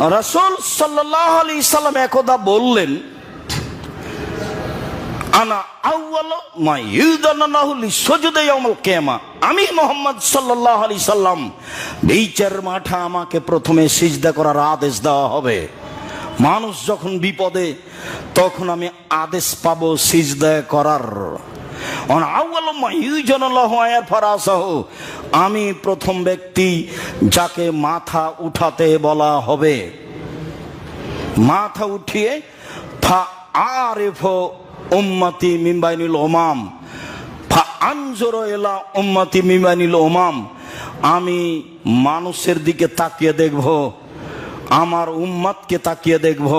রাসূল সাল্লাল্লাহু আলাইহি সাল্লাম একদা বললেন, আনা আউয়ালু মা ইউদানাহু লিসুজুদি ইয়াউমুল কিয়ামা, আমি মুহাম্মদ সাল্লাল্লাহু আলাইহি সাল্লাম বিচার মাঠে আমাকে প্রথমে সিজদা করার আদেশ দেওয়া হবে। মানুষ যখন বিপদে তখন আমি আদেশ পাবো সিজদা করার। আউয়ালু মা ইউজানাল্লাহু ফারাসাহু, আমি প্রথম ব্যক্তি যাকে মাথা উঠাতে বলা হবে। মাথা উঠিয়ে ফা আরিফু উম্মতি মিন বাইনিল উমাম ফা আনজুরু ইলা উম্মতি মিন বাইনিল উমাম, আমি মানুষের দিকে তাকিয়ে দেখব, আমার উম্মতকে তাকিয়ে দেখব।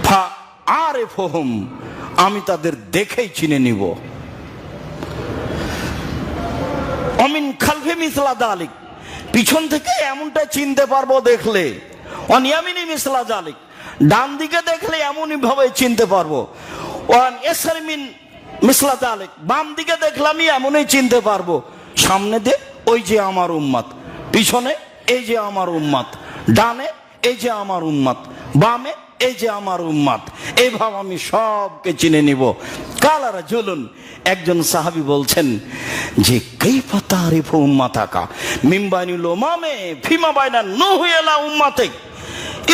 ফা আরিফুহুম, আমি তাদের দেখেই চিনে নিব। অমিন খালফি মিসলা যালিক, পিছন থেকে এমনটা চিনতে পারবো দেখলে। অন ইয়ামিনি মিসলা যালিক, ডান দিকে দেখলে এমনই ভাবে চিনতে পারবো। ওয়ান ইয়াসারি মিন মিসলা যালিক, বাম দিকে দেখলে আমি এমনই চিনতে পারবো। সামনে দিয়ে ওই যে আমার উম্মত, পিছনে এই যে আমার উম্মত, ডানে এই যে আমার উম্মত, বামে এই যে আমার উম্মত, এইভাবে আমি সবকে চিনে নিব। কালা রাজুলুন, একজন সাহাবী বলছেন যে কাইফা তারিফু উম্মাতাকা মিন বাইনিল উমামে ফিমা বাইনা নূহ ইলা উম্মাতিক,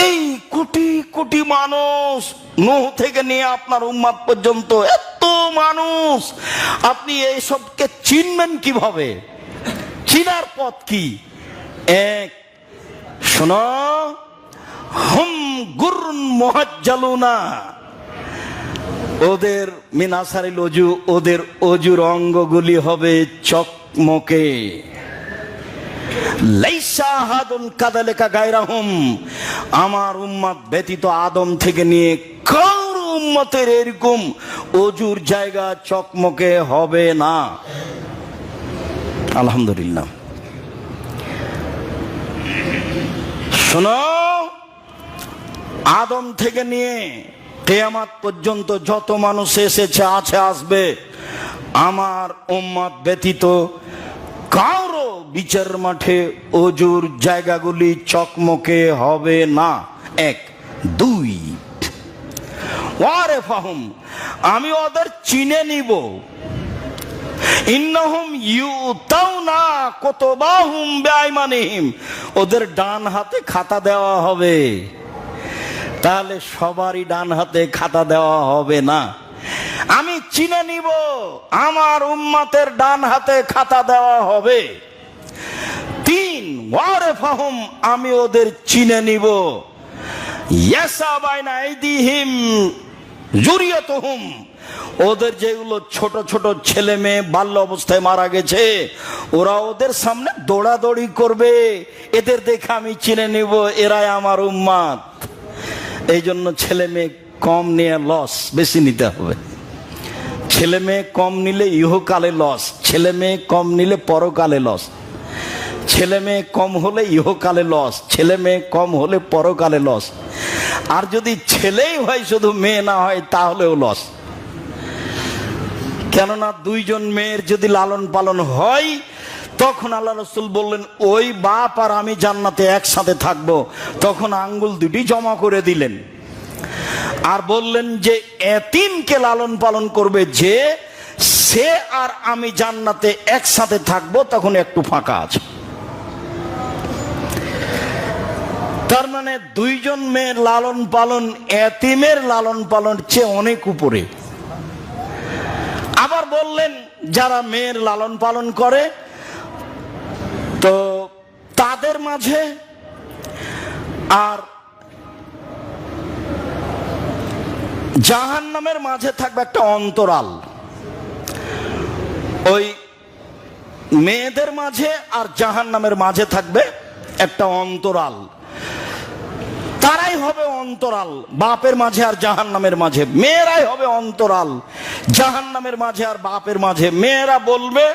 এই কোটি কোটি মানুষ, নূহ থেকে নিয়ে আপনার উম্মত পর্যন্ত এত মানুষ, আপনি এই সবকে চিনবেন কিভাবে? চিনার পথ কি? এক, শোনো, হুম গুরুন মুহাজ্জালুনা, ওদের মিনাসারিল ওজু, ওদের অজুর অঙ্গগুলি হবে চকমকে। লাইসা আহাদুন কাযালিকা গায়রাহুম, আমার উম্মত ব্যতীত আদম থেকে নিয়ে কারো উম্মতের এরকম অজুর জায়গা চকমকে হবে না। আলহামদুলিল্লাহ। শোনো, আদম থেকে নিয়ে কিয়ামত পর্যন্ত যত মানুষ এসেছে, আছে, আসবে, আমার উম্মত ব্যতীত কারো বিচার মাঠে অজুর জায়গাগুলি চকমকে হবে না। এক। দুই, ওয়ারিফাহুম, আমি ওদের চিনে নিব। ইন্নাহুম ইউতাউনা কুতুবাহুম বিআইমানিহিম, ওদের ডান হাতে খাতা দেওয়া হবে। তাহলে সবারই ডান হাতে খাতা দেওয়া হবে না, আমি চিনে নিব, আমার উম্মতের ডান হাতে খাতা দেওয়া হবে। তিন, ওয়ারিফাহুম, আমি ওদের চিনে নিব। ইয়াসা বাইনা আইদিহিম যুরিয়াতুহুম, ওদের যেগুলো ছোট ছোট ছেলে মেয়ে বাল্য অবস্থায় মারা গেছে, ওরা ওদের সামনে দৌড়াদৌড়ি করবে, এদের দেখে আমি চিনে নিব এরাই আমার উম্মত। এই জন্য ছেলে মেয়ে কম নিয়ে লস, বেশি নিতে হবে। ছেলে মেয়ে কম নিলে ইহকালে লস, ছেলে মেয়ে কম নিলে পরকালে লস। ছেলে মেয়ে কম হলে ইহকালে লস, ছেলে মেয়ে কম হলে পরকালে লস। আর যদি ছেলেই হয় শুধু মেয়ে না হয় তাহলেও লস। কেননা দুইজন মেয়ের যদি লালন পালন হয়, তখন আল্লাহ রাসূল বললেন ওই বাপ আর আমি জান্নাতে একসাথে থাকবো। তখন আঙ্গুল দুটি জমা করে দিলেন আর বললেন যে এতিমকে লালন পালন করবে যে, সে আর আমি জান্নাতে একসাথে থাকবো, তখন একটু ফাঁকা আছে। তার মানে দুইজন মেয়ের লালন পালন এতিমের লালন পালন চেয়ে অনেক উপরে। আবার বললেন যারা মেয়ের লালন পালন করে, তো তাদের মাঝে আর জাহান্নামের মাঝে থাকবে একটা অন্তরাল। ওই মেয়েদের মাঝে আর জাহান্নামের মাঝে থাকবে একটা অন্তরাল, তারাই হবে অন্তরাল। বাপের মাঝে আর জাহান্নামের মাঝে মেয়েরাই হবে অন্তরাল, জাহান্নামের মাঝে আর বাপের মাঝে। মেয়েরা বলবে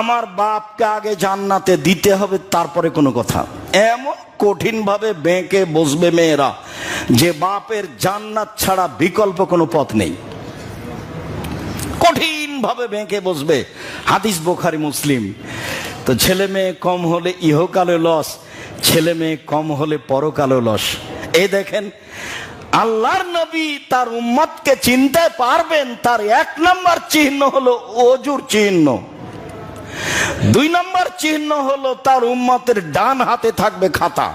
আমার বাপকে আগে জান্নাতে দিতে হবে, তারপরে কোনো কথা। এমন কঠিন ভাবে বেঁকে বসবে মেয়েরা যে বাপের জান্নাত ছাড়া বিকল্প কোনো পথ নেই। কঠিন ভাবে বেঁকে বসবে। হাদিস বুখারী মুসলিম। তো ছেলে মেয়ে কম হলে ইহকালে লস, ছেলে মেয়ে কম হলে পরকালে লস। এই দেখেন, আল্লাহর নবী তার উম্মতকে চিনতে পারবেন, তার 1 নম্বর চিহ্ন হলো ওযুর চিহ্ন। 2 নম্বর চিহ্ন হলো তার উম্মতের ডান হাতে থাকবে খাতা।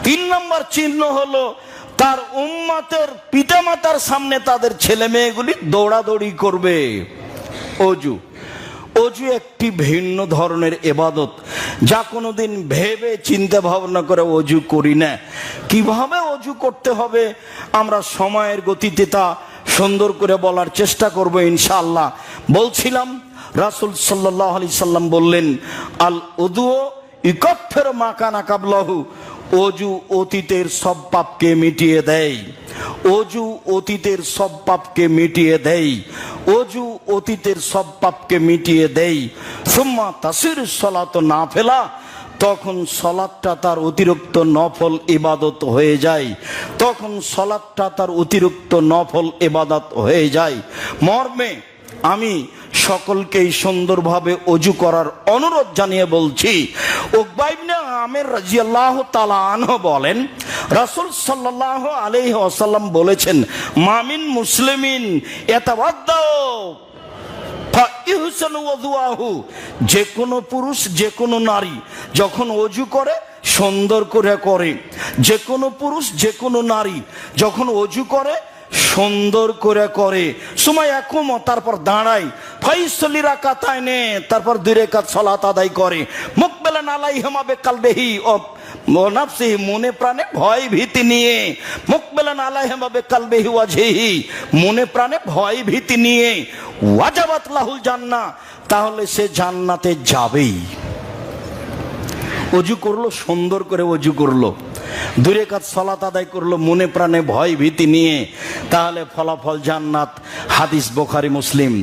3 নম্বর চিহ্ন হলো তার উম্মতের পিতামাতার সামনে তাদের ছেলে মেয়েগুলি দৌড়াদৌড়ি করবে। ওযু, ওযু একটি ভিন্ন ধরনের ইবাদত, যা কোনোদিন ভেবে চিন্তা ভাবনা করে ওযু করি না। কিভাবে ওযু করতে হবে আমরা সময়ের গতিতে তা সুন্দর করে বলার চেষ্টা করব ইনশাআল্লাহ। বলছিলাম, রাসূল সাল্লাল্লাহু আলাইহি সাল্লাম বললেন, আল উযু ইকাফিরু মা কানা কাবলাহু, ওযু অতীতের সব পাপকে মিটিয়ে দেয়। ওযু অতীতের সব পাপকে মিটিয়ে দেয়। ওযু অতীতের সব পাপকে মিটিয়ে দেয়। সুম্মা তাসিরু সালাতু নাফিলা, তখন সালাতটা তার অতিরিক্ত নফল ইবাদত হয়ে যায়। তখন সালাতটা তার অতিরিক্ত নফল ইবাদত হয়ে যায়। মর্মে আমি সকলকেই সুন্দরভাবে ওযু করার অনুরোধ জানিয়ে বলছি। উকবা ইবনে আমির রাদিয়াল্লাহু তাআলা আনহু বলেন, রাসূল সাল্লাল্লাহু আলাইহি ওয়াসাল্লাম বলেছেন, মামিন মুসলিমিন ইয়াতাওয়াদ্দাউ ফাইহসানু ওযুহু, যে কোনো পুরুষ যে কোনো নারী যখন ওযু করে সুন্দর করে করে। যে কোনো পুরুষ যে কোনো নারী যখন ওযু করে সুন্দর করে করে। সময় একুম, তারপর দাঁড়ায়, ফাইসলি রাকাতাইনে, তারপর 2 রাকাত সালাত আদায় করে। মুকবিলান আলাইহিমা বিকালবিহি ও নাফসিহি, মনে প্রাণে ভয় ভীতি নিয়ে। মুকবিলান আলাইহিমা বিকালবিহি ওয়াজহিহি, মনে প্রাণে ভয় ভীতি নিয়ে। ওয়াজাবাত লাহুল জান্নাহ, তাহলে সে জান্নাতে যাবেই। ওযু করলো, সুন্দর করে ওযু করলো, 2 রাকাত সালাত আদায় করলো মনে প্রাণে ভয় ভীতি নিয়ে, তাহলে ফলাফল জান্নাত। হাদিস বুখারী মুসলিম।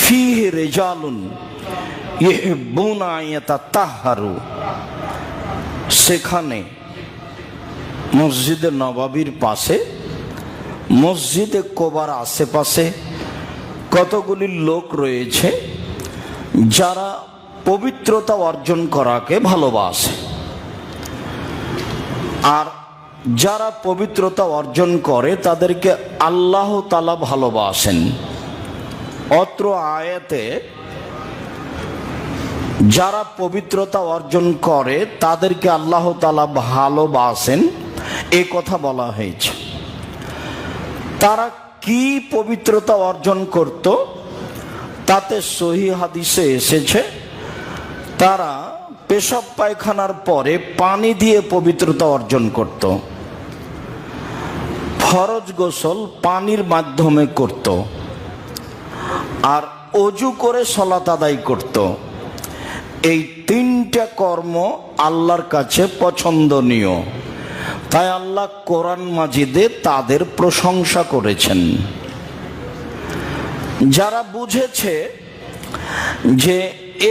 ফিহি রিজালুন ইউহিব্বুনা ইয়াতাতাহহারু, সেখানে মসজিদে নববীর পাশে, মসজিদে কোবার আশেপাশে কতগুলি লোক রয়েছে যারা পবিত্রতা অর্জন করাকে ভালোবাসে। আর যারা পবিত্রতা অর্জন করে তাদেরকে আল্লাহ তাআলা ভালোবাসেন। অত্র আয়াতে যারা পবিত্রতা অর্জন করে তাদেরকে আল্লাহ তাআলা ভালোবাসেন, এই কথা বলা হয়েছে। তারা কি পবিত্রতা অর্জন করত তাতে সহিহ হাদিসে এসেছে, তারা পেশাব পায়খানার পরে পানি দিয়ে পবিত্রতা অর্জন করত। ফরজ গোসল পানির মাধ্যমে করত, আর ওযু করে সালাত আদায় করত। এই 3টা কর্ম আল্লাহর কাছে পছন্দনীয়, তাই আল্লাহ কোরআন মাজিদে তাদের প্রশংসা করেছেন। যারা বুঝেছে যে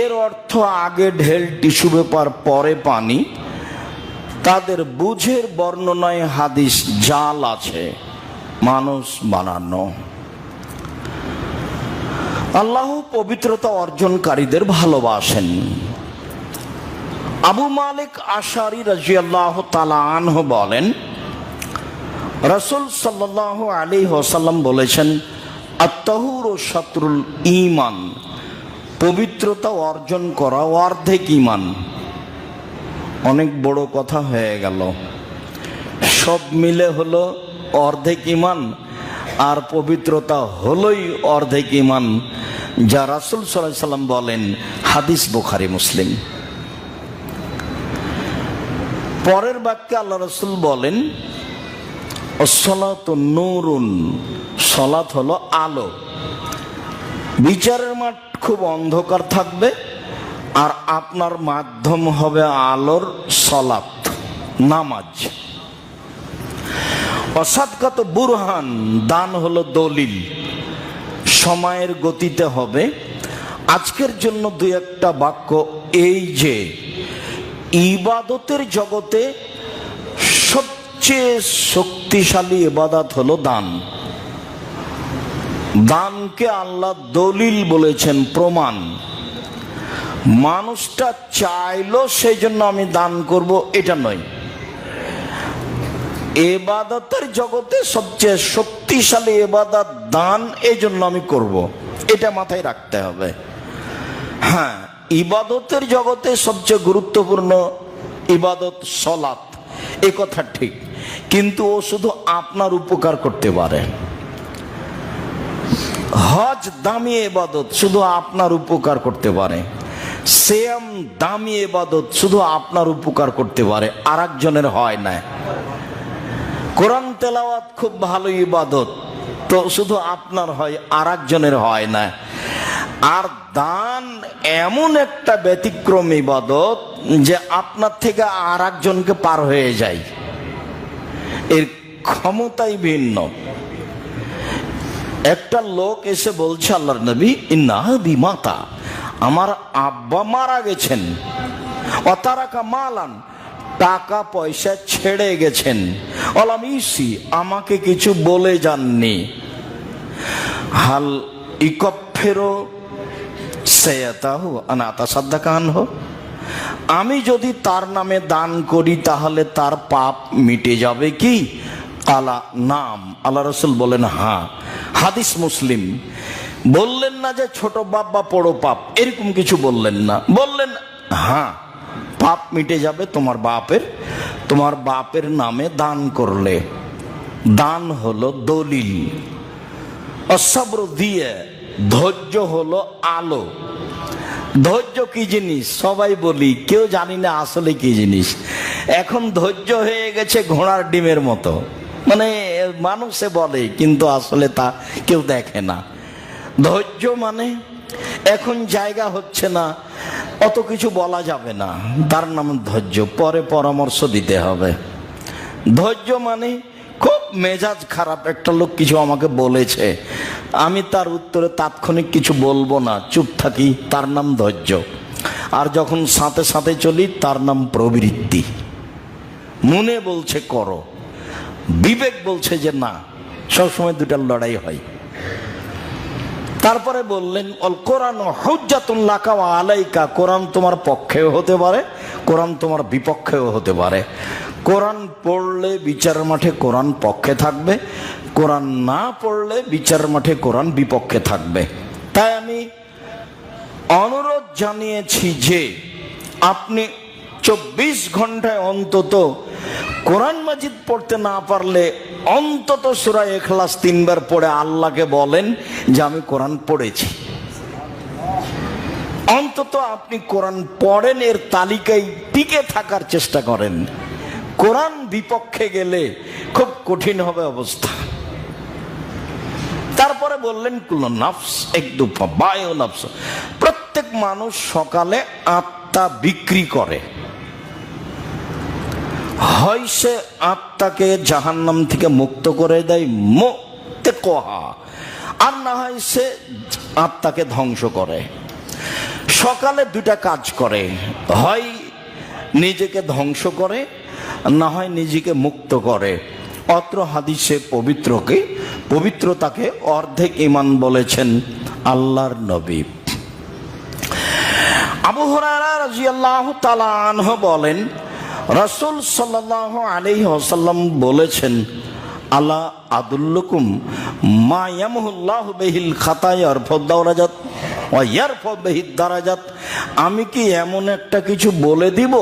এর অর্থ আগে ঢেল টিস্যু পেপার পরে পানি, তাদের বুঝের বর্ণনায় হাদিস জাল আছে, মানুষ বানানো। আল্লাহ পবিত্রতা অর্জনকারীদের ভালোবাসেন। আবু মালিক আশআরী রাদিয়াল্লাহু তাআলা আনহু বলেন, রাসূল সাল্লাল্লাহু আলাইহি ওয়াসাল্লাম বলেছেন, আত-তাহুরু শাতরুল ঈমান, পবিত্রতা অর্জন করা অর্ধেক ঈমান। অনেক বড় কথা হয়ে গেল, সব মিলে হলো অর্ধেক ঈমান, আর পবিত্রতা হলোই অর্ধেক ঈমান, যা রাসূল সাল্লাল্লাহু আলাইহি ওয়াসাল্লাম বলেন। হাদিস বুখারী মুসলিম। পরের বাক্যে আল্লাহ রাসূল বলেন, আসসালাতু নূরুন, সালাত হলো আলো। বিচারের মাঠ খুব অন্ধকার থাকবে, আর আপনার মাধ্যম হবে আলোর সালাত, নামাজ। অসাদকাত বুরহান, দান হলো দলিল। সময়ের গতিতে হবে। আজকের জন্য 2-1টা বাক্য, এই যে ইবাদতের জগতে সবচেয়ে শক্তিশালী ইবাদত হলো দান। দানকে আল্লাহ দলিল বলেছেন, প্রমাণ। মানুষটা চাইলো সেই জন্য আমি দান করব, এটা নয়। ইবাদতের জগতে সবচেয়ে শক্তিশালী ইবাদত দান, এই জন্য আমি করব, এটা মাথায় রাখতে হবে। হ্যাঁ, ইবাদতের জগতে সবচেয়ে গুরুত্বপূর্ণ ইবাদত সালাত, এ কথা ঠিক, কিন্তু ও শুধু আপনার উপকার করতে পারে। হজ দামি ইবাদত, শুধু আপনার উপকার করতে পারে। সিয়াম দামি ইবাদত, শুধু আপনার উপকার করতে পারে, আর একজনের হয় না। কোরআন তেলাওয়াত খুব ভালো ইবাদত, তো শুধু আপনার হয়, আর একজনের হয় না। আর দান এমন একটা ব্যতিক্রম ইবাদত যে আপনার থেকে আর একজনকে পার হয়ে যায়, এর ক্ষমতাই ভিন্ন। একটা লোক এসে বলছে, আল্লাহর নবী, ইন্নাহাদি মাতা, আমার আব্বা মারা গেছেন, অতারাকা মালান, টাকা পয়সা ছেড়ে গেছেন, অলামিসি, আমাকে কিছু বলে যাননি। হাল ইকফেরো সেয়াতাহু আনাতা সাদ্দাকান হো, আমি যদি তার নামে দান করি তাহলে তার পাপ মিটে যাবে কি? কালা নাম, আল্লাহ রাসূল বলেন হ্যাঁ। হাদিস মুসলিম। বললেন না যে ছোট পাপ বা বড় পাপ, এরকম কিছু বললেন না, বললেন হ্যাঁ, পাপ মিটে যাবে তোমার বাপের নামে দান করলে। দান হলো দলিল, অসবর দিয়ে, ধৈর্য হলো আলো। ধৈর্য কি জিনিস সবাই বলি, কেউ জানি না আসলে কি জিনিস। এখন ধৈর্য হয়ে গেছে ঘোড়ার ডিমের মতো, মানে মানুষে বলে কিন্তু আসলে তা কেউ দেখে না। ধৈর্য মানে এখন জায়গা হচ্ছে না, অত কিছু বলা যাবে না, তার নাম ধৈর্য, পরে পরামর্শ দিতে হবে। ধৈর্য মানে খুব মেজাজ খারাপ, একটা লোক কিছু আমাকে বলেছে, আমি তার উত্তরে তাৎক্ষণিক কিছু বলবো না, চুপ থাকি, তার নাম ধৈর্য। আর যখন সাথে সাথে চলি, তার নাম প্রবৃত্তি। মনে বলছে করো, বিবেক বলছে যে না, সবসময় দুটার লড়াই হয়। তারপরে বললেন অল কোরআন হুজ্জাতুন লাকা ওয়া আলাইকা, কোরআন তোমার পক্ষেও হতে পারে, কোরআন তোমার বিপক্ষেও হতে পারে। কোরআন পড়লে বিচার মাঠে কোরআন পক্ষে থাকবে, কোরআন না পড়লে বিচার মাঠে কোরআন বিপক্ষে থাকবে। তাই আমি অনুরোধ জানিয়েছি যে আপনি 24 ঘন্টায় অন্তত কোরআন মাজিদ পড়তে না পারলে অন্তত সূরা ইখলাস 3 বার পড়ে আল্লাহকে বলেন যে আমি কোরআন পড়েছি। অন্তত আপনি কোরআন পড়েন, এর তালিকায় টিকে থাকার চেষ্টা করেন। কোরআন বিপক্ষে গেলে খুব কঠিন হবে অবস্থা। তারপরে বললেন কুল্লু নাফস একদুফা বায়ু নাফস, প্রত্যেক মানুষ সকালে আত্মা বিক্রি করে, হয় সে আত্মাকে জাহান্নাম থেকে মুক্ত করে দেয় মুক্তে কোহা, আর না হয় সে আত্মাকে ধ্বংস করে। সকালে দুটা কাজ করে, হয় নিজেকে ধ্বংস করে, না হয় নিজেকে মুক্ত করে। অত্র হাদিসে পবিত্রতাকে অর্ধেক ঈমান বলেছেন আল্লাহর নবী। আবু হুরায়রা রাদিয়াল্লাহু তাআলা আনহু বলেন, রাসূল সাল্লাল্লাহু আলাইহি ওয়াসাল্লাম বলেছেন, আলা আদুল্লুকুম মা ইয়ামহুল্লাহু বিহিল খাতায়া ওয়া ইয়ারফা বিহিদ দারাজাত, আমি কি এমন একটা কিছু বলে দিব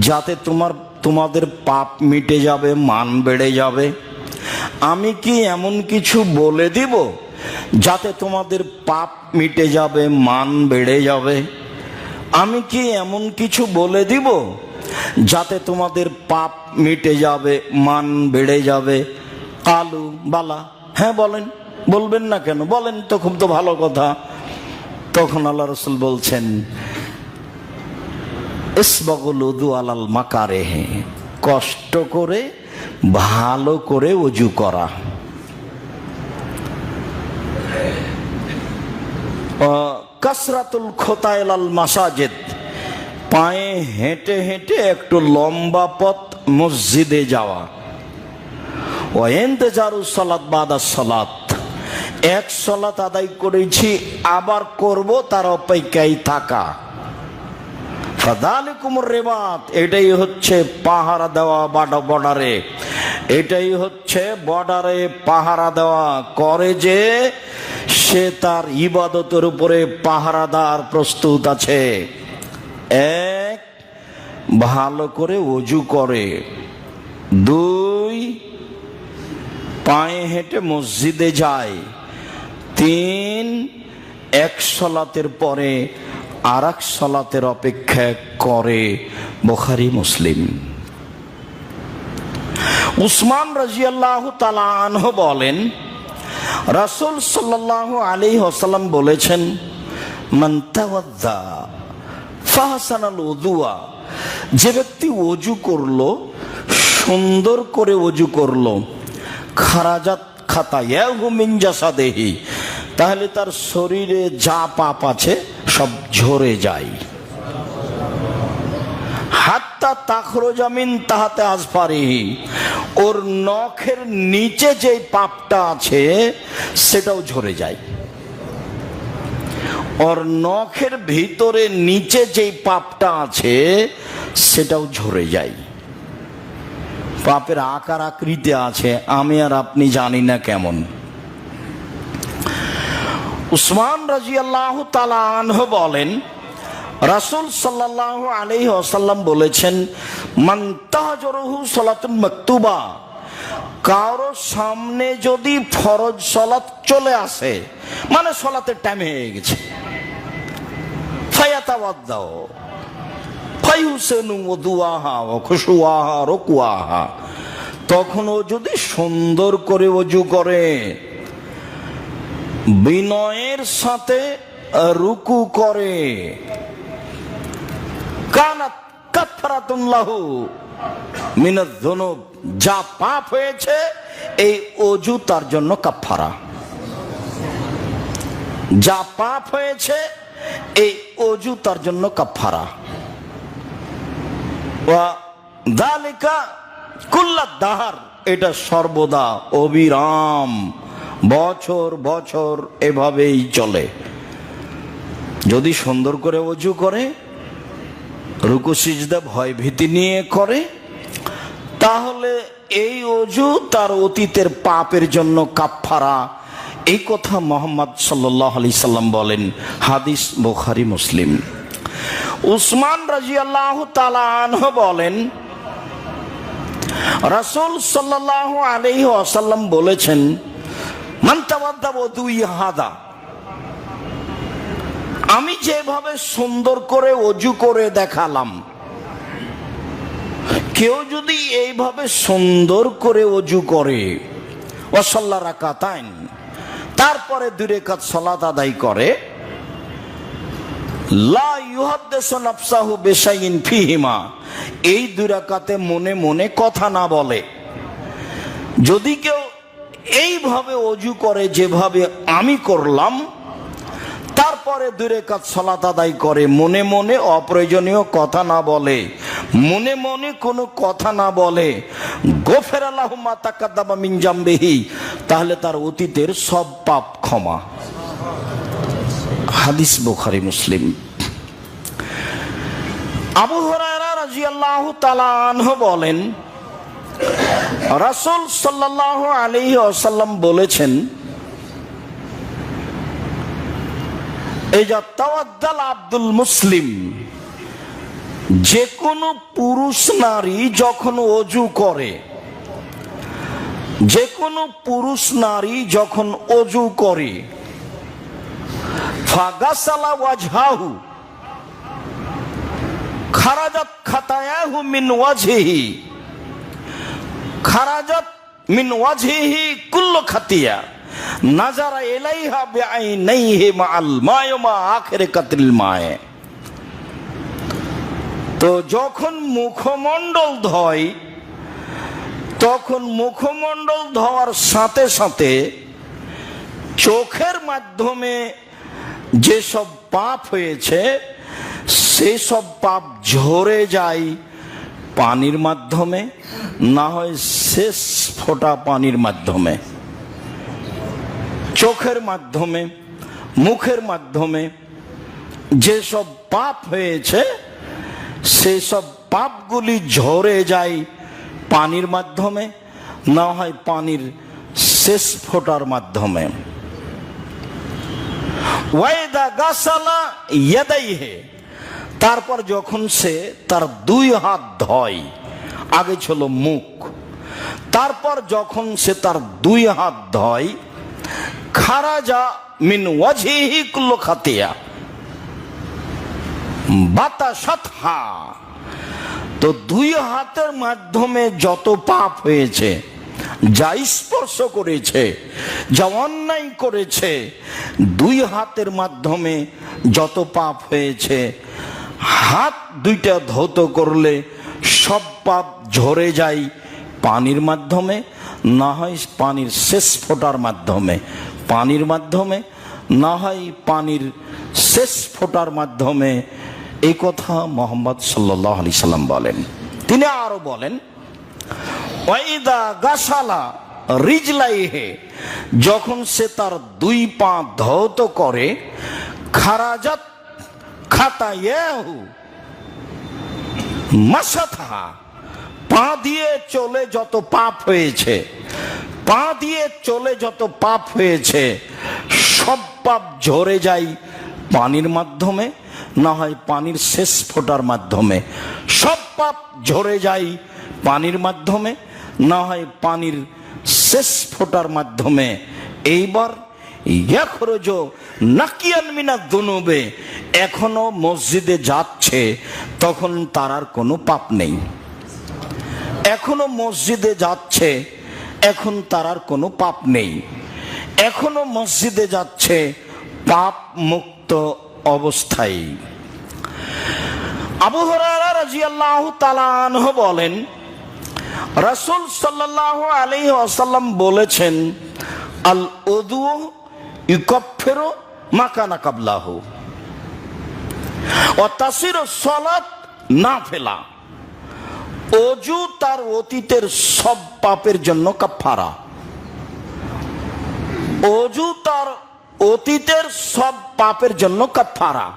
যাতে তোমাদের পাপ মিটে যাবে, মান বেড়ে যাবে? আমি কি এমন কিছু বলে দিব যাতে তোমাদের পাপ মিটে যাবে, মান বেড়ে যাবে? আমি কি এমন কিছু বলে দিব যাতে তোমাদের পাপ মিটে যাবে, মান বেড়ে যাবে? কালু বালা, হ্যাঁ বলেন, বলবেন না কেন, বলেন তো, খুব তো ভালো কথা। তখন আল্লাহ রাসূল বলছেন, ইসবাগুল উযু আলাল মাকারিহি, কষ্ট করে ভালো করে ওযু করা। কাসরাতুল খুতা ইলাল মাসাজিদ, পায়ে হেঁটে হেঁটে একটু লম্বা পথ মসজিদে যাওয়া। ওয়া ইনতিজারুস সালাত বাদাস সালাত, এক সালাত আদায় করেছি আবার করব, তার অপেক্ষায় থাকা। ফাযালিকুমুর রিবাত, এটাই হচ্ছে পাহারা দেওয়া বর্ডারে, এটাই হচ্ছে বর্ডারে পাহারা দেওয়া। করে যে সে তার ইবাদতের উপরে পাহারাদার প্রস্তুত আছে। এক, ভালো করে ওযু করে। দুই, পায়ে হেঁটে মসজিদে যায়। তিন, এক সালাতের পরে আর এক সালাতের অপেক্ষা করে। বুখারী মুসলিম। উসমান রাদিয়াল্লাহু তাআলা আনহু বলেন, রাসূল সাল্লাল্লাহু আলাইহি ওয়াসাল্লাম বলেছেন, মান তাওয়াদ্দা ফাহসানাল উযুয়া, যে ব্যক্তি ওযু করলো, সুন্দর করে ওযু করলো, খারাজাত খাতায়াহু মিন জাসাদিহি, তাহলে তার শরীরে যা পাপ আছে সব ঝরে যায়। হাত্তা তাখরুজা মিন তাহতি আযফারিহি, ওর নখের নিচে যে পাপটা আছে সেটাও ঝরে যায়। ওর নখের ভিতরে নিচে যে পাপটা আছে সেটাও ঝরে যায়। পাপের আকার আকৃতি আছে, আমি আর আপনি জানি না কেমন। উসমান রাদিয়াল্লাহু তাআলা আনহু বলেন, রাসূল সাল্লাল্লাহু আলাইহি ওয়াসাল্লাম বলেছেন, মান তাহজুরুহু সালাতুন মাকতুবা, কারো সামনে যদি ফরজ সালাত চলে আসে, মানে সালাতের টাইম হয়ে গেছে, ফায়াতাওয়াদ্দাউ ফায়ুসিনু ওযুআহা ওয়া খুশুআহা রুকুআহা, তখন ও যদি সুন্দর করে ওযু করে, বিনয়ের সাথে রুকু করে, কানাত কাফারাতুন লাহু মিনাজ যুনুব, যা পাপ হয়েছে এই ওযু তার জন্য কাফারা। যা পাপ হয়েছে এই ওযু তার জন্য কাফারা। ওয়া যালিকা কুল্লাদ দাহার, এটা সর্বদা অবিরাম, বছর বছর এভাবেই চলে। যদি সুন্দর করে ওযু করে, রুকু সিজদা ভয় ভীতি নিয়ে করে, তাহলে এই ওযু তার অতীতের পাপের জন্য কাফারা। এই কথা মুহাম্মদ সাল্লাল্লাহু আলাইহি সাল্লাম বলেন, হাদিস বুখারী মুসলিম। উসমান রাদিয়াল্লাহু তাআলা আনহু বলেন, রাসূল সাল্লাল্লাহু আলাইহি ওয়াসাল্লাম বলেছেন, মান তাওয়াদ্দা ওযুই হাদা, আমি যেভাবে সুন্দর করে ওযু করে দেখালাম, কেউ যদি এইভাবে সুন্দর করে ওযু করে, ওয়া সাল্লা রাকাতাইন, তারপরে 2 রাকাত সালাত আদায় করে, লা ইউহাদ্দিসু নাফসাহু বিশাইইন ফিহিমা, এই 2 রাকাতে মনে মনে কথা না বলে। যদি কেউ এইভাবে ওযু করে যেভাবে আমি করলাম, তারপরে 2 রাকাত সালাত আদায় করে, মনে মনে অপ্রয়োজনীয় কথা না বলে, মনে মনে কোনো কথা না বলে, গফিরা লাহু মা তাকাদ্দামা মিন জামবিহি, তাহলে তার অতীতের সব পাপ ক্ষমা। হাদিস বুখারী মুসলিম। আবু হুরায়রা রাদিয়াল্লাহু তাআলা আনহু বলেন, রাসূল সাল্লাল্লাহু আলাইহি ওয়াসাল্লাম বলেছেন, তাওয়াদ্দাল আব্দুল মুসলিম, যে কোনো পুরুষ নারী যখন ওযু করে, যে কোনো পুরুষ নারী যখন ওযু করে, ফাগাসালা ওয়াজহাহু খারাজাত খাতায়াহু মিন ওয়াজহিহি, খারাজাত মিন ওয়াজহিহি কুল্লু খাতিয়া নাজারা ইলাইহা বিআইনাইহি মাআল মা'i মা আখির কাতরিল মা'i। তো যখন মুখমণ্ডল ধয়, তখন মুখমণ্ডল ধোয়ার সাথে সাথে চোখের মাধ্যমে যেসব পাপ হয়েছে সেসব পাপ ঝরে যায় পানির মাধ্যমে, না হয় শেষ ফোঁটা পানির মাধ্যমে। চোখের মাধ্যমে, মুখের মাধ্যমে যেসব পাপ হয়েছে সেসব পাপগুলি ঝরে যায় পানির মাধ্যমে, না হয় পানির শেষ ফোঁটার মাধ্যমে। ওয়াইদা গাসালা ইয়াদাইহে, তারপর যখন সে তার দুই হাত ধয়, আগে ছিল মুখ, তারপর যখন সে তার দুই হাত ধয়, খারাজা মিন ওয়াজহিহি কুল্লু খাতিয়া বাতাসাতহা, তো দুই হাতের মাধ্যমে যত পাপ হয়েছে, যা স্পর্শ করেছে, যা অন্যায় করেছে, দুই হাতের মাধ্যমে যত পাপ হয়েছে, হাত দুইটা ধৌত করলে সব পাপ ঝরে যায় পানির মাধ্যমে, না হয় পানির শেষ ফোঁটার মাধ্যমে, পানির মাধ্যমে না হয় পানির শেষ ফোঁটার মাধ্যমে। এই কথা মুহাম্মদ সাল্লাল্লাহু আলাইহি সাল্লাম বলেন। তিনি আরো বলেন, ওয়াইদা গাসালা রিজলাইহে, যখন সে তার দুই পা ধৌত করে, খারাজাত খাতায়াহু মাসাতহা, পা দিয়ে চলে যত পাপ হয়েছে, পা দিয়ে চলে যত পাপ হয়েছে, সব পাপ ঝরে যায় পানির মাধ্যমে, না হয় পানির শেষ ফোঁটার মাধ্যমে। সব পাপ ঝরে যায় পানির মাধ্যমে, না হয় পানির শেষ ফোঁটার মাধ্যমে। এইবার ইয়াখরুজ নাকিয়ান মিনাদ দুনুবে, এখনো মসজিদে যাচ্ছে, তখন তার আর কোনো পাপ নেই। এখনো মসজিদে যাচ্ছে, এখন তার আর কোনো পাপ নেই। এখনো মসজিদে যাচ্ছে পাপ মুক্ত অবস্থায়। আবু হুরায়রা রাদিয়াল্লাহু তাআলা আনহু বলেন, রাসূল সাল্লাল্লাহু আলাইহি ওয়াসাল্লাম বলেছেন, আল উযু ইউকাফিরু মা কানা ক্বাবলাহু ওয়া তাসিরু সালাত নাফিলা। ওযু তার অতীতের সব পাপের জন্য কাফারা। ওযু তার অতীতের সব পাপের জন্য কাফারা।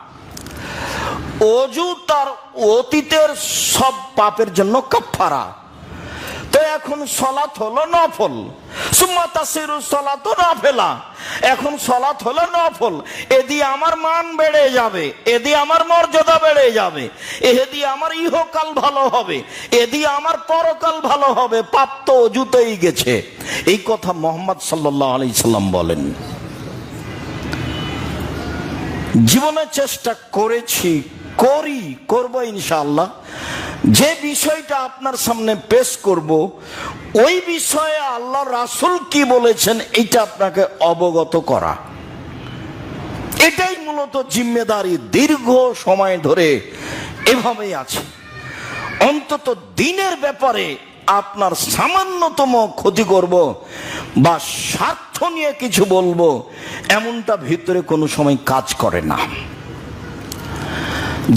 ওযু তার অতীতের সব পাপের জন্য কাফারা। তো এখন সালাত হলো নফল, সুম্মা তাসিরু সালাতু নাফিলা, এখন সালাত হলো নফল। এ দিয়ে আমার মান বেড়ে যাবে, এ দিয়ে আমার মর্যাদা বেড়ে যাবে, এ দিয়ে আমার ইহকাল ভালো হবে, এ দিয়ে আমার পরকাল ভালো হবে। পাপ তো অজুতেই গেছে। এই কথা মুহাম্মদ সাল্লাল্লাহু আলাইহি সাল্লাম বলেন। জীবনে চেষ্টা করেছি, করব ইনশাআল্লাহ। যে বিষয়টা আপনার সামনে পেশ করব, ওই বিষয়ে আল্লাহ রাসূল কি বলেছেন এইটা আপনাকে অবগত করা, এটাই মূলত জিম্মেদারি। দীর্ঘ সময় ধরে এভাবেই আছে। অন্তত দিনের ব্যাপারে আপনার সামান্যতম ক্ষতি করব বা স্বার্থ নিয়ে কিছু বলবো, এমনটা ভিতরে কোনো সময় কাজ করে না।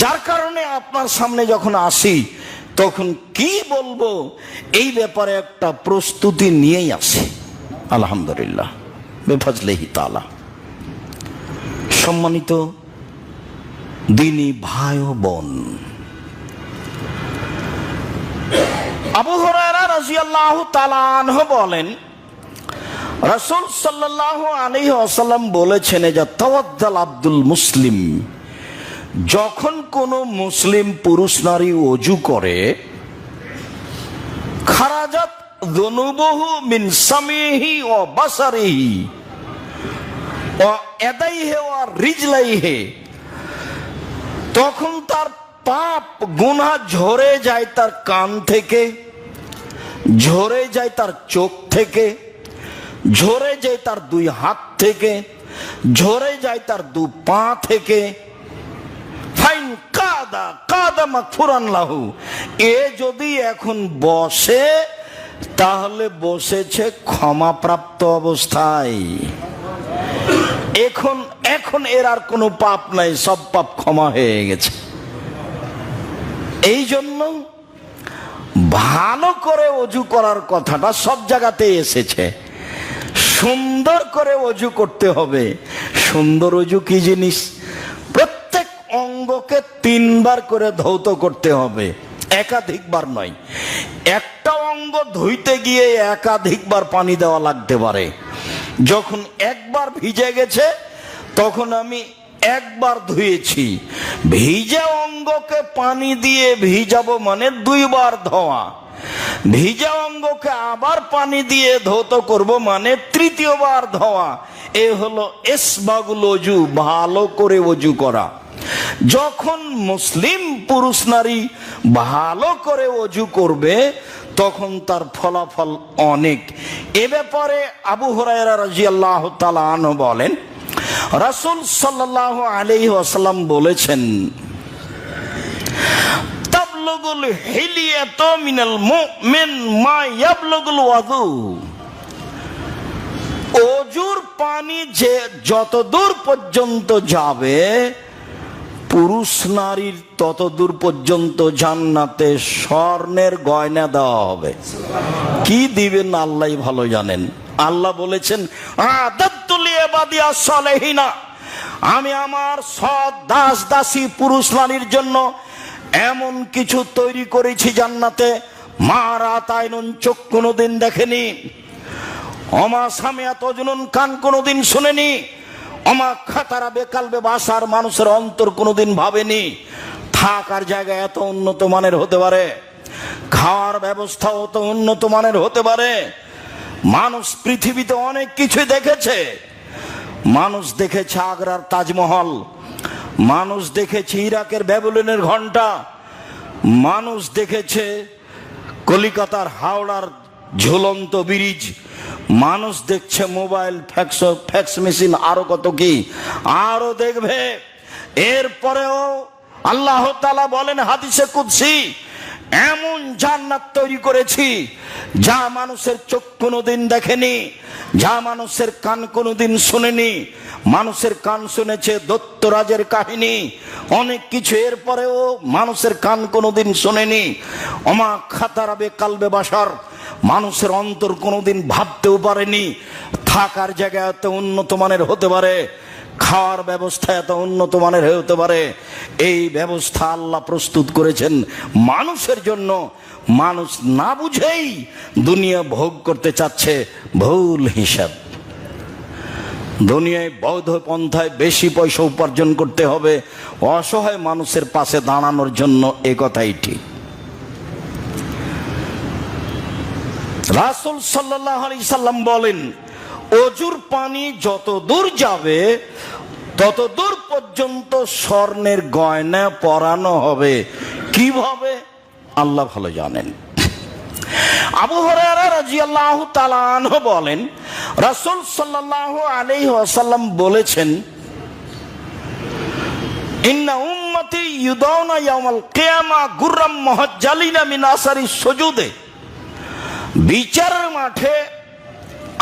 যার কারণে আপনার সামনে যখন আসি, তখন কি বলবো এই ব্যাপারে একটা প্রস্তুতি নিয়েই আসি। আলহামদুলিল্লাহ, বেফজলিহি তাআলা। সম্মানিত দিনী ভাই ও বোন, আবু হুরায়রা রাদিয়াল্লাহু তাআলা আনহু বলেন, রাসূল সাল্লাল্লাহু আলাইহি ওয়াসাল্লাম বলেছেন, যে তাওয়াদ্দাল আব্দুল মুসলিম, যখন কোন মুসলিম পুরুষ নারী ওযু করে, খারাজাত যুনুবুহু মিন সামিহি ওয়া বাসারিহি ওয়া ইয়াদাইহি ওয়া রিজলাইহি, তখন তার পাপ গুনাহ ঝরে যায় তার কান থেকে, ঝরে যায় তার চোখ থেকে, ঝরে যায় তার দুই হাত থেকে, ঝরে যায় তার দু পা থেকে। ফাইন কাদা কাদা মাগফুরান লাহু, এ যদি এখন বসে, তাহলে বসেছে ক্ষমাপ্রাপ্ত অবস্থায়। এখন এর আর কোনো পাপ নাই, সব পাপ ক্ষমা হয়ে গেছে। এই জন্য ভালো করে ওযু করার কথাটা সব জায়গাতে এসেছে। সুন্দর করে ওযু করতে হবে। সুন্দর ওযু কি জিনিস? প্রত্যেক অঙ্গ অঙ্গকে 3 বার করে ধৌত করতে হবে, একাধিকবার নয়। একটা অঙ্গ ধুইতে গিয়ে একাধিকবার পানি দেওয়া লাগতে পারে। যখন একবার ভিজে গেছে তখন আমি একবার ধুয়েছি। ভিজে অঙ্গকে পানি দিয়ে ভিজাবো মানে 2 বার ধোয়া। ভিজা অঙ্গকে আবার পানি দিয়ে ধৌত করব মানে 3য় বার ধোয়া। এ হলো ইসবাগুল ওযু, ভালো করে ওযু করা। যখন মুসলিম পুরুষ নারী ভালো করে ওযু করবে তখন তার ফলাফল অনেক। এ ব্যাপারে আবু হুরায়রা রাদিয়াল্লাহু তাআলা আনহু বলেন, রাসূল সাল্লাল্লাহু আলাইহি ওয়াসাল্লাম বলেছেন, তাবলুগুল হিলিয়াতু মিনাল মুমিন মা ইয়াবলুগুল ওযু। ওযুর পানি যে যত দূর পর্যন্ত যাবে পুরুষ নারীর তত দূর পর্যন্ত জান্নাতে স্বর্ণের গয়না দেওয়া হবে। কি দিবেন আল্লাহই ভালো জানেন। আল্লাহ বলেছেন, আদাতুল ইবাদিয়াস সালিহিনা, আমি আমার সৎ দাস দাসী পুরুষ নারীর জন্য এমন কিছু তৈরি করেছি জান্নাতে, মা রাত আইনুন, চোখ কোনোদিন দেখেনি, অমা সামিয়াত উযুনুন, কান কোনোদিন শুনেনি, অমা খাতারা বেকালবে বাসার, মানুষের অন্তর কোনোদিন ভাবেনি। থাকার জায়গা এত উন্নত মানের হতে পারে, খাওয়ার ব্যবস্থা অত উন্নত মানের হতে পারে। মানুষ পৃথিবীতে অনেক কিছু দেখেছে। মানুষ দেখেছে আগ্রার তাজমহল, মানুষ দেখেছে ইরাকের ব্যাবিলনের ঘন্টা, মানুষ দেখেছে কলিকাতার হাওড়ার ঝুলন্ত ব্রিজ, মানুষ দেখছে মোবাইল, ফ্যাক্স মেশিন, আরো কত কি আরো দেখবে। এরপরেও আল্লাহ তাআলা বলেন হাদিসে কুদসি, এমন জান্নাত তৈরি করেছি যা মানুষের চোখ কোনোদিন দেখেনি, যা মানুষের কান কোনোদিন শুনেনি। মানুষের কান শুনেছে দত্তরাজের কাহিনী, অনেক কিছু, এরপরেও মানুষের কান কোনোদিন শোনেনি। অমা খাতারাবে কালবে বাসার, মানুষের অন্তর কোনোদিন ভাবতেও পারেনি। থাকার জায়গা এত উন্নত মানের হতে পারে, খাওয়ার ব্যবস্থা এত উন্নত মানের হতে পারে। এই ব্যবস্থা আল্লাহ প্রস্তুত করেছেন মানুষের জন্য। মানুষ না বুঝেই দুনিয়া ভোগ করতে চাচ্ছে ভুল হিসাব। দুনিয়ায় বৈধ পন্থায় বেশি পয়সা উপার্জন করতে হবে অসহায় মানুষের পাশে দাঁড়ানোর জন্য, এ কথাই ঠিক। রাসূল সাল্লাল্লাহু আলাইহি সাল্লাম বলেন, ওযুর পানি যত দূর যাবে তত দূর পর্যন্ত স্বর্ণের গয়না পরানো হবে। কিভাবে আল্লাহ ভালো জানেন। আবু হুরায়রা রাদিয়াল্লাহু তাআলা আনহু বলেন, রাসূল সাল্লাল্লাহু আলাইহি ওয়াসাল্লাম বলেছেন, ইন্না উম্মতি ইউদাউনা ইয়াউমাল কিয়ামা গুররাম মুহাজ্জালিনা মিন আসারি সুজুদে। বিচারের মাঠে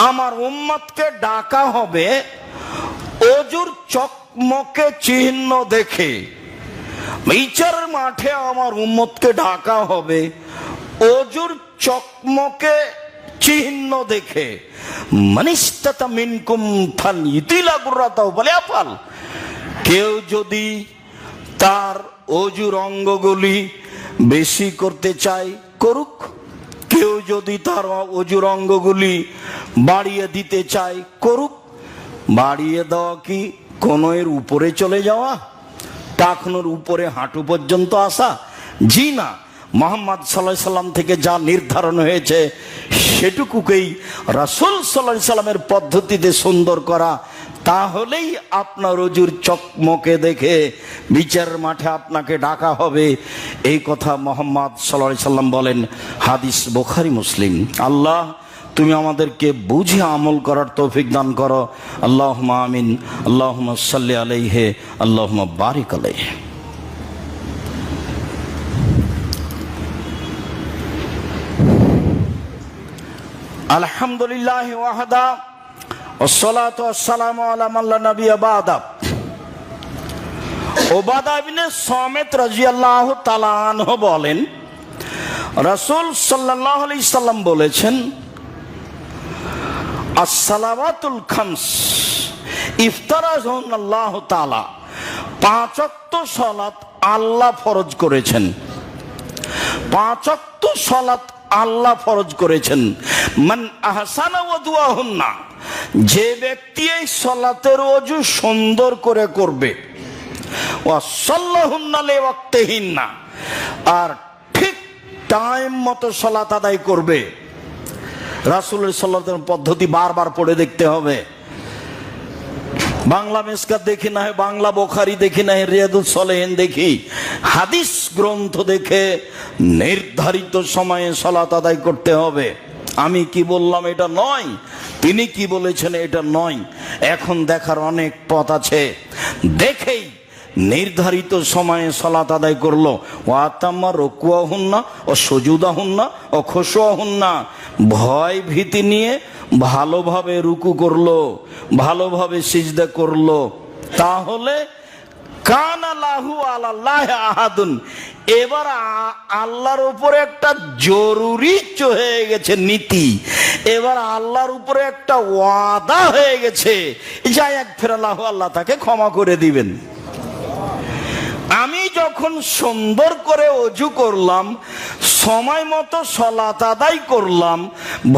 আমার উম্মতকে ডাকা হবে ওযুর চকমকে চিহ্ন দেখে। বিচারের মাঠে আমার উম্মতকে ডাকা হবে ওযুর চকমকে চিহ্ন দেখে। মানিস্তাতা মিনকুম ফালইতিলা গুররাতাও ফালইফআল। কেউ যদি তার ওযুর অঙ্গগুলি বেশি করতে চায় করুক, কেউ যদি তার ওযুর অঙ্গগুলি বাড়িয়ে দিতে চায় করুক। বাড়িয়ে দেওয়া কি কোনয়ের উপরে চলে যাওয়া, টাকনোর উপরে হাঁটু পর্যন্ত আসা? জি না, মুহাম্মদ সাল্লাল্লাহু আলাইহি সাল্লাম থেকে যা নির্ধারণ হয়েছে সেটুকুকেই রাসূল সাল্লাল্লাহু আলাইহি সাল্লামের পদ্ধতিতে সুন্দর করা। তাহলেই আপনার ওযুর চকমকে দেখে বিচারের মাঠে আপনাকে ডাকা হবে। এই কথা মুহাম্মদ সাল্লাল্লাহু আলাইহি সাল্লাম বলেন, হাদিস বুখারী মুসলিম। আল্লাহ তুমি আমাদেরকে বুঝে আমল করার তৌফিক দান করো। আল্লাহুম্মা আমিন। আল্লাহুম্মা সাল্লি আলাইহি, আল্লাহুম্মা বারিক আলাইহি। আলহামদুলিল্লাহি ওয়াহদা ওয়াসসালাতু ওয়াসসালামু আলা মান লা নাবিয়্যা বা'দা। উবাদা ইবনে সামিত রাদিয়াল্লাহু তাআলা আনহু বলেন, রাসূল সাল্লাল্লাহু আলাইহি সাল্লাম বলেছেন, as-salawatul khams ইফতারাহুন্নাল্লাহু তাআলা। 5 ওয়াক্ত সালাত আল্লাহ ফরজ করেছেন, 5 ওয়াক্ত সালাত আল্লাহ ফরজ করেছেন। মান আহসানা ওয়াদুআহুন্না, যে ব্যক্তি এই সালাতের ওযু সুন্দর করে করবে, ওয়া সাল্লাহুন্না লিওয়াক্তিহিন্না, আর ঠিক টাইম মতো সালাত আদায় করবে। রাসূলের সাল্লাল্লাহু পদ্ধতি বারবার পড়ে দেখতে হবে। বাংলা মিসকাত দেখি না, বাংলা বুখারী দেখি না, রিয়াদুস সালেহিন দেখি, হাদিস গ্রন্থ দেখে নির্ধারিত সময়ে সালাত আদায় করতে হবে। আমি কি বললাম এটা নয়, তিনি কি বলেছেন এটা নয়। এখন দেখার অনেক পথ আছে, দেখেই নির্ধারিত সময়ে সালাত আদায় করলো। ওয়াতাম্মা রুকুআহুন্না ও সুজুদাহুন্না ও খুশুআহুন্না, ভয় ভীতি নিয়ে ভালোভাবে রুকু করলো, ভালোভাবে সিজদা করলো, তাহলে কানা লাহু আলাল্লাহি আহাদুন, এবার আল্লাহর উপরে একটা জরুরি হয়ে গেছে নীতি, এবার আল্লাহর উপরে একটা ওয়াদা হয়ে গেছে, যা ইয়াগফিরাল্লাহু, আল্লাহ তাকে ক্ষমা করে দিবেন। আমি যখন সুন্দর করে ওযু করলাম, সময় মতো সালাত আদায় করলাম,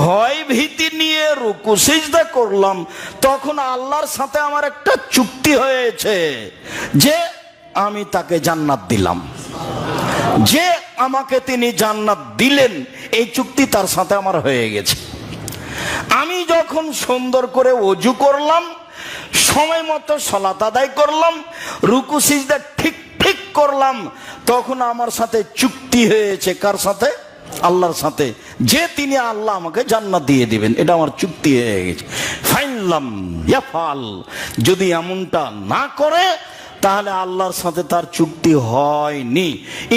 ভয় ভীতি নিয়ে রুকু সিজদা করলাম, তখন আল্লাহর সাথে আমার একটা চুক্তি হয়েছে যে আমি তাকে জান্নাত দিলাম, যে আমাকে তিনি জান্নাত দিলেন, এই চুক্তি তার সাথে আমার হয়ে গেছে। আমি যখন সুন্দর করে ওযু করলাম, সময় মতো সালাত আদায় করলাম, রুকু সিজদা ঠিক করলাম, তখন আমার সাথে চুক্তি হয়েছে। কার সাথে? আল্লাহর সাথে, যে তিনি আল্লাহ আমাকে জান্নাত দিয়ে দিবেন, এটা আমার চুক্তি হয়ে গেছে। ফাইনলাম ইয়াফাল, যদি এমনটা না করে তাহলে আল্লাহর সাথে তার চুক্তি হয়নি।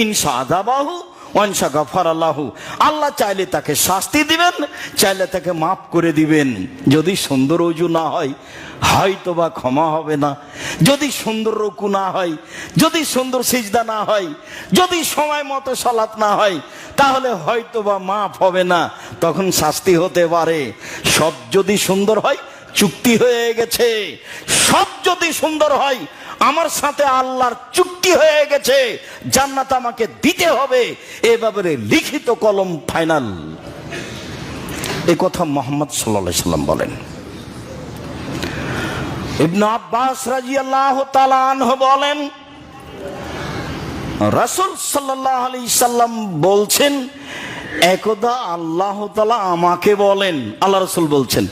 ইনশা আযাবাহু ওয়ানশা গাফারাল্লাহু, আল্লাহ চাইলে তাকে শাস্তি দিবেন, চাইলে তাকে মাফ করে দিবেন। যদি সুন্দর ওযু না হয়, হয়তো বা ক্ষমা হবে না। যদি সুন্দর রুকু না হয়, যদি সুন্দর সিজদা না হয়, যদি সময় মতো সালাত না হয়, তাহলে হয়তো বা মাফ হবে না, তখন শাস্তি হতে পারে। সব যদি সুন্দর হয়, চুক্তি হয়ে গেছে। সব যদি সুন্দর হয়, আমার সাথে আল্লাহর চুক্তি হয়ে গেছে, জান্নাত আমাকে দিতে হবে, এ ব্যাপারে লিখিত কলম ফাইনাল। এই কথা মুহাম্মদ সাল্লাল্লাহু আলাইহি সাল্লাম বলেন। ইবনে আব্বাস রাদিয়াল্লাহু তাআলা আনহু বলেন, রাসূল সাল্লাল্লাহু আলাইহি সাল্লাম বলছেন, একদা আল্লাহ তাআলা আমাকে বলেন, আল্লাহ রাসূল বলছেন,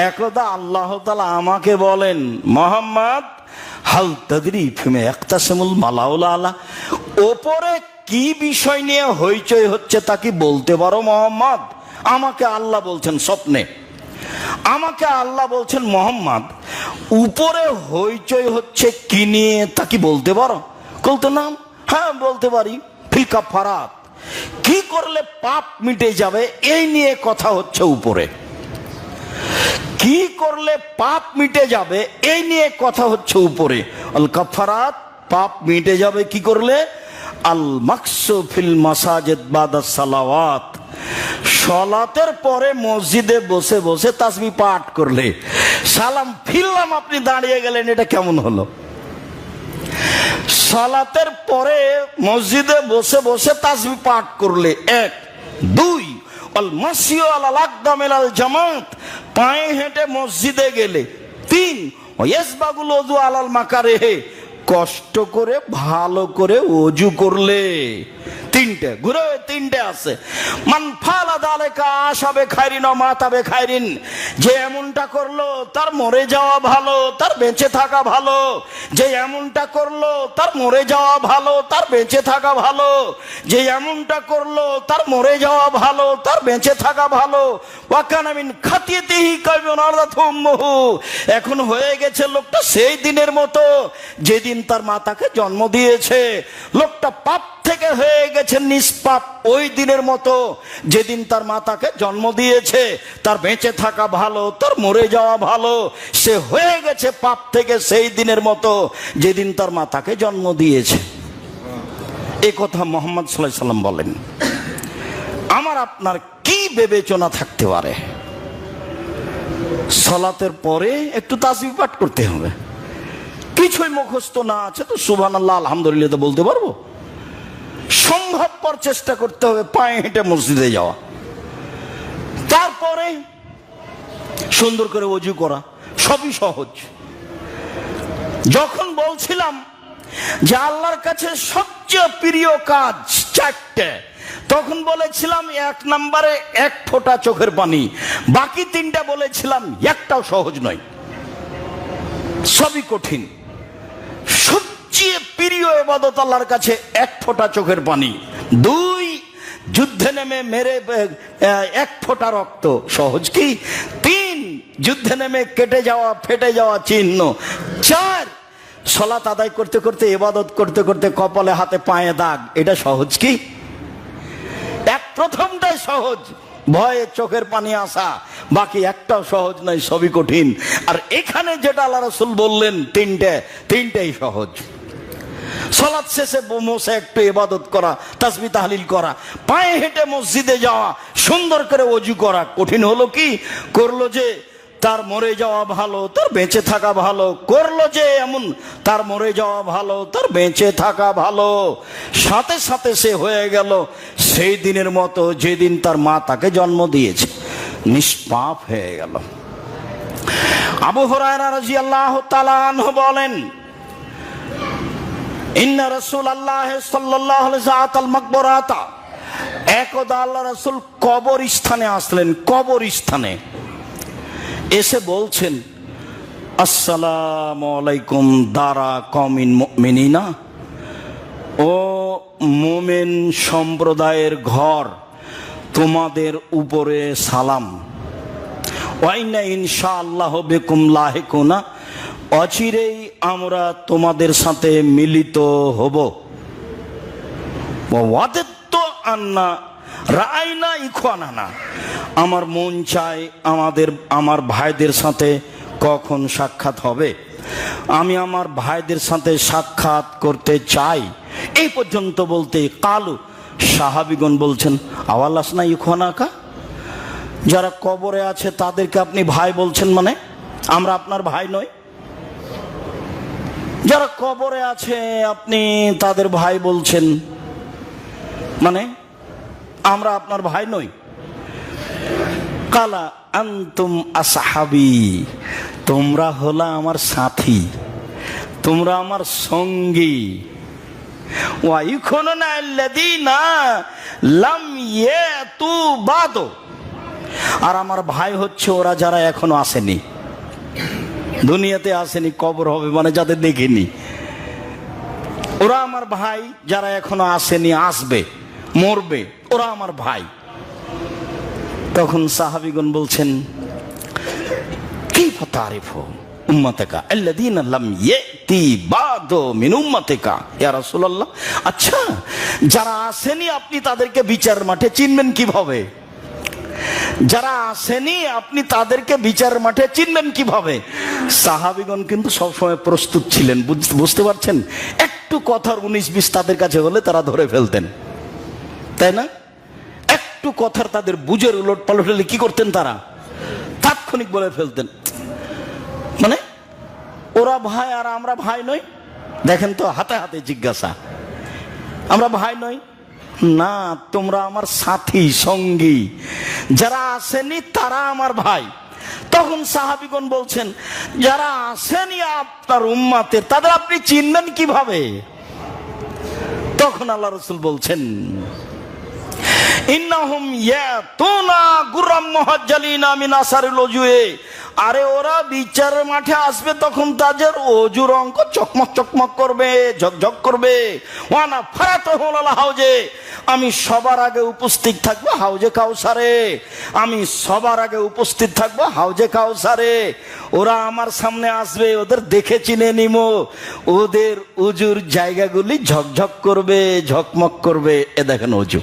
একদা আল্লাহ তাআলা আমাকে বলেন, মুহাম্মদ হাল তাদরি ফিমা ইয়াকতাসিমুল মালাউল আলা, ওপরে কি বিষয় নিয়ে হইচই হচ্ছে তা কি বলতে পারো মুহাম্মদ? আমাকে আল্লাহ বলছেন স্বপ্নে, আমাকে আল্লাহ বলছেন, মুহাম্মদ উপরে হইচই হচ্ছে কি নিয়ে তা কি বলতে পারো? বলতে না, হ্যাঁ বলতে পারি। ফিল কাফারাত, কি করলে পাপ মিটে যাবে, এই নিয়ে কথা হচ্ছে উপরে। কি করলে পাপ মিটে যাবে, এই নিয়ে কথা হচ্ছে উপরে। আল কাফারাত, পাপ মিটে যাবে কি করলে? আল মাকসু ফিল মাসাজিদ বাদা সালাওয়াত, সালাতের পরে মসজিদে বসে বসে তাসবিহ পাঠ করলে। সালাম ফিরলাম, আপনি দাঁড়িয়ে গেলেন, এটা কেমন হলো? সালাতের পরে মসজিদে বসে বসে তাসবিহ পাঠ করলে, 1। 2 আল মাসিউ আলাল আকদামিল আল জামাত, পায়ে হেঁটে মসজিদে গেলে। 3 ইয়াসবাগুল ওযু আলাল মাকারিহি, কষ্ট করে ভালো করে ওযু করলে। 3টে ঘুরে 3টে আছে। মান ফালা যালিকা আশাবে খাইরিন ও মাতাবে খাইরিন, যে এমনটা করলো তার মরে যাওয়া ভালো, তার বেঁচে থাকা ভালো। যে এমনটা করলো তার মরে যাওয়া ভালো, তার বেঁচে থাকা ভালো। যে এমনটা করলো তার মরে যাওয়া ভালো, তার বেঁচে থাকা ভালো। ওয়াকানা মিন খাতিয়াতিহি কায়ুনারাতুম্মুহু, এখন হয়ে গেছে লোকটা সেই দিনের মতো যেদিন তার মাতাকে জন্ম দিয়েছে। লোকটা পাপ থেকে হয়ে গেছে নিষ্পাপ ওই দিনের মতো যেদিন তার মাতাকে জন্ম দিয়েছে। তার বেঁচে থাকা ভালো, তার মরে যাওয়া ভালো। সে হয়ে গেছে পাপ থেকে সেই দিনের মতো যেদিন তার মাতাকে জন্ম দিয়েছে। এই কথা মুহাম্মদ সাল্লাল্লাহু আলাইহি সাল্লাম বলেন। আমার আপনার কি বিবেচনা থাকতে পারে? সালাতের পরে একটু তাসবিহ পাঠ করতে হবে, কিছুই মুখস্থ না আছে তো সুবহানাল্লাহ আলহামদুলিল্লাহ তো বলতে পারবো? সম্ভবপর চেষ্টা করতে হবে পায়ে হেঁটে মসজিদে যাওয়া, তারপরে সুন্দর করে ওযু করা, সবই সহজ। যখন বলছিলাম যে আল্লাহর কাছে সবচেয়ে প্রিয় কাজ চারটে, তখন বলেছিলাম 1 নম্বরে 1 ফোঁটা চোখের পানি, বাকি 3টা বলেছিলাম একটাও সহজ নয়, সবই কঠিন। সবচেয়ে প্রিয় ইবাদত আল্লাহর কাছে 1 ফোঁটা চোখের পানি, 2 যুদ্ধে নেমে মেরে 1 ফোঁটা রক্ত, সহজ কি? 3 যুদ্ধে নেমে কেটে যাওয়া ফেটে যাওয়া চিহ্ন, 4 সালাত আদায় করতে করতে ইবাদত করতে করতে কপালে হাতে পায়ে দাগ, এটা সহজ কি? প্রথমটাই সহজ, ভয়ে চোখের পানি আসা, বাকি একটাও সহজ নয়, সবই কঠিন। আর এখানে যেটা আল্লাহ রাসূল বললেন তিনটাই সহজ। সালাত শেষে বসে একটু ইবাদত করা, তাসবিহ তাহলিল করা, পায়ে হেঁটে মসজিদে যাওয়া, সুন্দর করে ওযু করা, কঠিন হলো কি? করলো যে তার মরে যাওয়া ভালো, তার বেঁচে থাকা ভালো, করলো যে এমন তার মরে যাওয়া ভালো, তার বেঁচে থাকা ভালো, সাথে সাথে সে হয়ে গেল সেই দিনের মতো যেদিন তার মা তাকে জন্ম দিয়েছে, নিষ্পাপ হয়ে গেল। আবু হুরায়রা রাদিয়াল্লাহু তাআলা আনহু বলেন, ইন্না রাসূলুল্লাহ সাল্লাল্লাহু আলাইহি ওয়াসাল্লাম মাকবরাতা, একদা আল্লাহ রাসূল কবরস্থানে আসলেন, কবরস্থানে এসে বলছেন, আসসালামু আলাইকুম দারা কওমিন মুমিনিনা, ও মুমিন সম্প্রদায়ের ঘর, তোমাদের উপরে সালাম। ওয়া ইন্না ইনশাআল্লাহু বিকুম লাহিকুনা, অচিরেই আমরা তোমাদের সাথে মিলিত হব। ওয়াদাতু আন্না রাআইনা ইখওয়ানানা, আমার মন চায় আমার ভাইদের সাথে কখন সাক্ষাৎ হবে, আমি আমার ভাইদের সাথে সাক্ষাৎ করতে চাই। এই পর্যন্ত বলতে কালু সাহাবীগণ বলছেন, আওয়ালাসনা ইখওয়ানাকা, যারা কবরে আছে তাদেরকে আপনি ভাই বলছেন, মানে আমরা আপনার ভাই নই? যারা কবরে আছে আপনি তাদের ভাই বলছেন, মানে আমরা আপনার ভাই নই? কালা আনতুম আসহাবি, তোমরা হলা আমার সাথী, তোমরা আমার সঙ্গী। ওয়া ইখুনুনা আল্লাযীনা লাম ইয়াতু বাদু, আর আমার ভাই হচ্ছে ওরা যারা এখনো আসেনি, দুনিয়াতে আসেনি, কবর হবে মানে যাদের দেখিনি, ওরা আমার ভাই। যারা এখনো আসেনি, আসবে, মরবে, ওরা আমার ভাই। তখন সাহাবীগণ বলছেন, কাইফা তারিফু উম্মাতাকা আল্লাযীনা লাম ইয়াতি বাদু মিন উম্মাতিকা, ইয়া রাসূলুল্লাহ, আচ্ছা যারা আসেনি আপনি তাদেরকে বিচার মাঠে চিনবেন কিভাবে? যারা আসেনি আপনি তাদেরকে বিচার মাঠে চিনবেন কিভাবে? সাহাবীগণ কিন্তু সবসময় প্রস্তুত ছিলেন, বুঝতে পারছেন? একটু কথার 19-20 তাদের কাছে হলে তারা ধরে ফেলতেন, তাই না? একটু কথার তাদের বুঝের উলট পালট হলে কি করতেন? তারা তাৎক্ষণিক বলে ফেলতেন, মানে ওরা ভাই আর আমরা ভাই নই। দেখেন তো, হাতে হাতে জিজ্ঞাসা, আমরা ভাই নই? না, তোমরা আমার সাথী সঙ্গী, যারা আসেনি তারা আমার ভাই। তখন সাহাবীগণ বলছেন, যারা আসেনি আপনার উম্মাতের, তাদের আপনি চিনবেন কিভাবে? তখন আল্লাহ রাসূল বলছেন, ইন্নাহুম ইয়াতুনা গুররাম মুহাজ্জালিনা মিন আসারিল ওজুয়ে, আরে ওরা বিচারের মাঠে আসবে তখন তাদের ওজুর অঙ্ক চকমক চকমক করবে, ঝকঝক করবে। ওয়ানা ফারাতুহুল হাউজে, আমি সবার আগে উপস্থিত থাকবো হাউজে কাউসারে, আমি সবার আগে উপস্থিত থাকবো হাউজে কাউসারে। ওরা আমার সামনে আসবে, ওদের দেখে চিনে নিমো, ওদের উজুর জায়গাগুলি ঝকঝক করবে, ঝকমক করবে। এ দেখেন অজু।